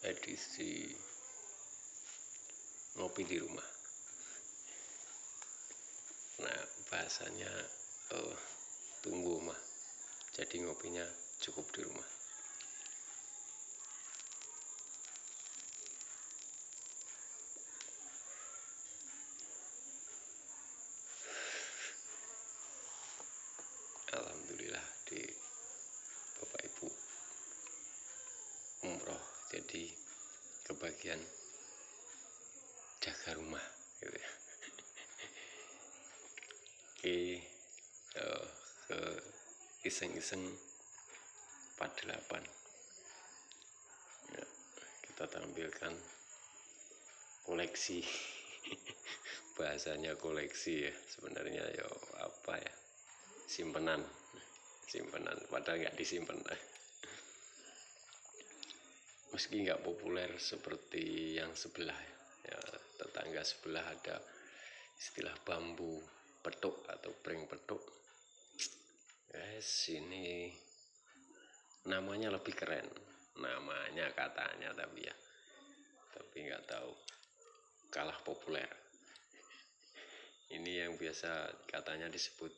edisi ngopi di rumah. Nah, bahasanya tunggu mah, jadi ngopinya cukup di rumah. Alhamdulillah di Bapak Ibu umroh, jadi kebagian jaga rumah gitu ya. Oke, ke iseng-iseng 48 ya, kita tampilkan koleksi. Bahasanya koleksi ya, sebenarnya ya apa ya, simpenan padahal nggak disimpan. Meski nggak populer seperti yang sebelah ya, tetangga sebelah ada istilah bambu petuk atau pring petuk. Sini namanya lebih keren, namanya katanya, tapi nggak tahu, kalah populer. Ini yang biasa katanya disebut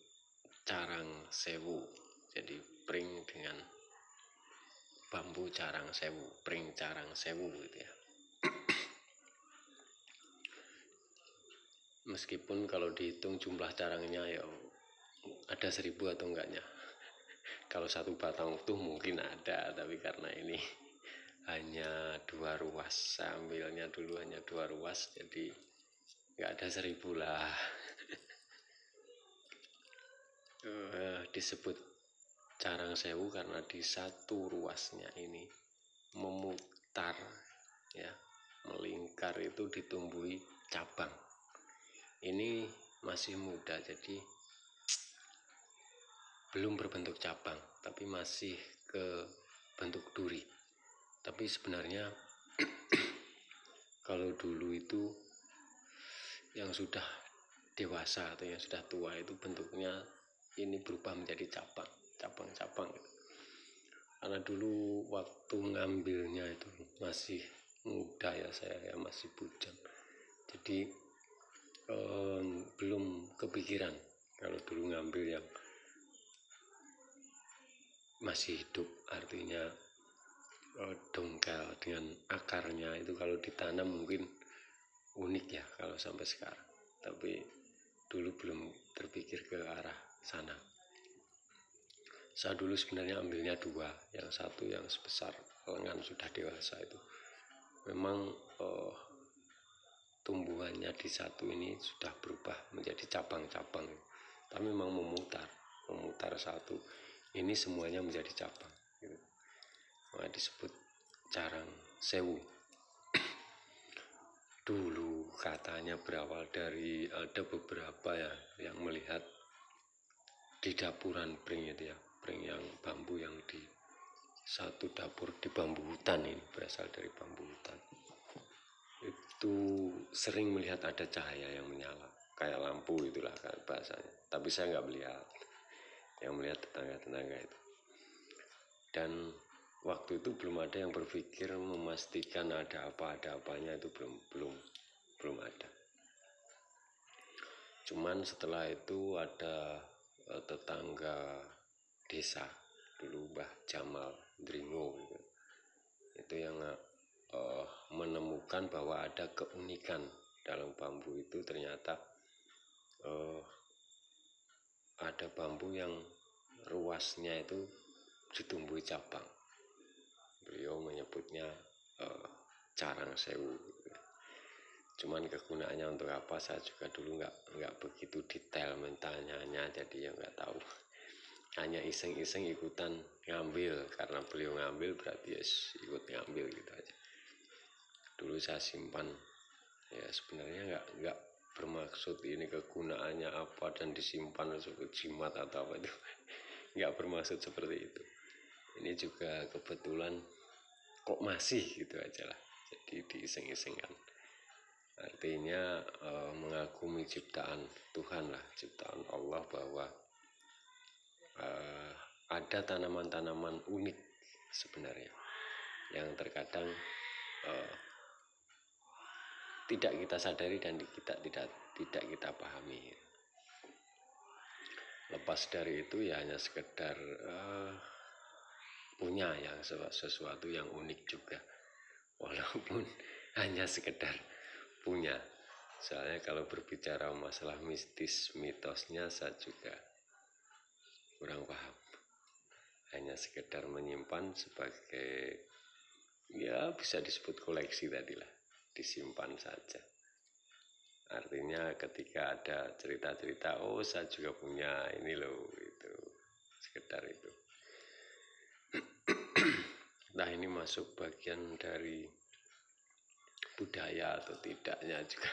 carang sewu, jadi pring dengan bambu carang sewu, pring carang sewu gitu ya. Meskipun kalau dihitung jumlah carangnya ya ada 1000 atau enggaknya. Kalau satu batang utuh mungkin ada, tapi karena ini hanya 2 ruas, saya ambilnya dulu hanya 2 ruas, jadi nggak ada 1000 lah. Disebut carang sewu karena di satu ruasnya ini memutar ya, melingkar itu ditumbuhi cabang. Ini masih muda, jadi belum berbentuk cabang, tapi masih ke bentuk duri. Tapi sebenarnya kalau dulu itu yang sudah dewasa atau yang sudah tua itu bentuknya ini berubah menjadi cabang-cabang gitu. Karena dulu waktu ngambilnya itu masih muda ya, saya ya masih bujang, jadi belum kepikiran kalau dulu ngambil yang masih hidup, artinya dongkal dengan akarnya itu kalau ditanam mungkin unik ya kalau sampai sekarang, tapi dulu belum terpikir ke arah sana. Saya dulu sebenarnya ambilnya 2, yang satu yang sebesar lengan sudah dewasa itu memang tumbuhannya di satu ini sudah berubah menjadi cabang-cabang, tapi memang memutar satu ini semuanya menjadi cabang gitu. Maka disebut carang sewu. Dulu katanya berawal dari ada beberapa ya yang melihat di dapuran pring itu ya, pring yang bambu yang di satu dapur di bambu hutan, ini berasal dari bambu hutan, itu sering melihat ada cahaya yang menyala kayak lampu itulah kan bahasanya, tapi saya nggak melihat, yang melihat tetangga-tetangga itu. Dan waktu itu belum ada yang berpikir memastikan ada apanya itu, belum ada. Cuman setelah itu ada tetangga desa dulu, Mbah Jamal Dringo gitu, itu yang menemukan bahwa ada keunikan dalam bambu itu. Ternyata ada bambu yang ruasnya itu ditumbuhi cabang. Beliau menyebutnya carang sewu. Cuman kegunaannya untuk apa saya juga dulu nggak begitu detail mentanyanya, jadi ya nggak tahu. Hanya iseng-iseng ikutan ngambil, karena beliau ngambil berarti yes, ikut ngambil gitu aja. Dulu saya simpan ya, sebenarnya nggak bermaksud ini kegunaannya apa dan disimpan sebagai jimat atau apa itu. Nggak bermaksud seperti itu. Ini juga kebetulan kok masih gitu aja lah, jadi diiseng-isengkan. Artinya mengagumi ciptaan Tuhan lah, ciptaan Allah, bahwa ada tanaman-tanaman unik sebenarnya yang terkadang tidak kita sadari dan tidak kita pahami. Lepas dari itu ya hanya sekedar punya yang sesuatu yang unik juga, walaupun hanya sekedar punya. Soalnya kalau berbicara masalah mistis, mitosnya saya juga kurang paham. Hanya sekedar menyimpan sebagai, ya bisa disebut koleksi tadilah, disimpan saja. Artinya ketika ada cerita-cerita, oh saya juga punya ini loh, itu sekedar itu. Nah ini masuk bagian dari budaya atau tidaknya juga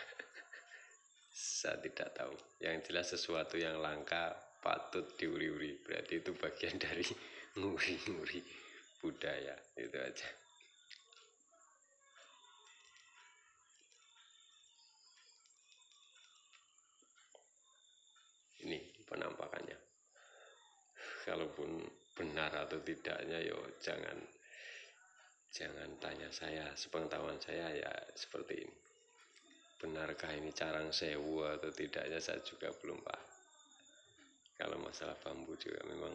saya tidak tahu. Yang jelas sesuatu yang langka patut diuri-uri, berarti itu bagian dari nguri-nguri budaya, itu aja. Ini penampakannya. Kalaupun benar atau tidaknya, yo jangan tanya saya. Sepengetahuan saya ya seperti ini. Benarkah ini carang sewu atau tidaknya saya juga belum paham. Kalau masalah bambu juga memang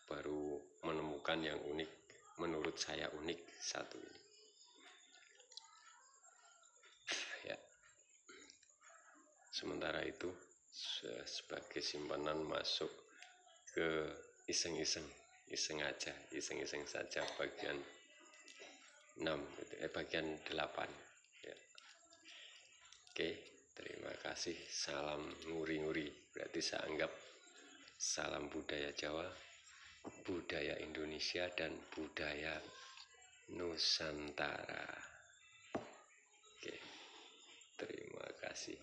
baru menemukan yang unik, menurut saya unik satu ini. Ya. Sementara itu sebagai simpanan masuk ke iseng aja, iseng saja bagian 6, bagian 8 ya. Oke, terima kasih. Salam nguri-nguri, berarti saya anggap salam budaya Jawa, budaya Indonesia, dan budaya Nusantara. Oke, terima kasih.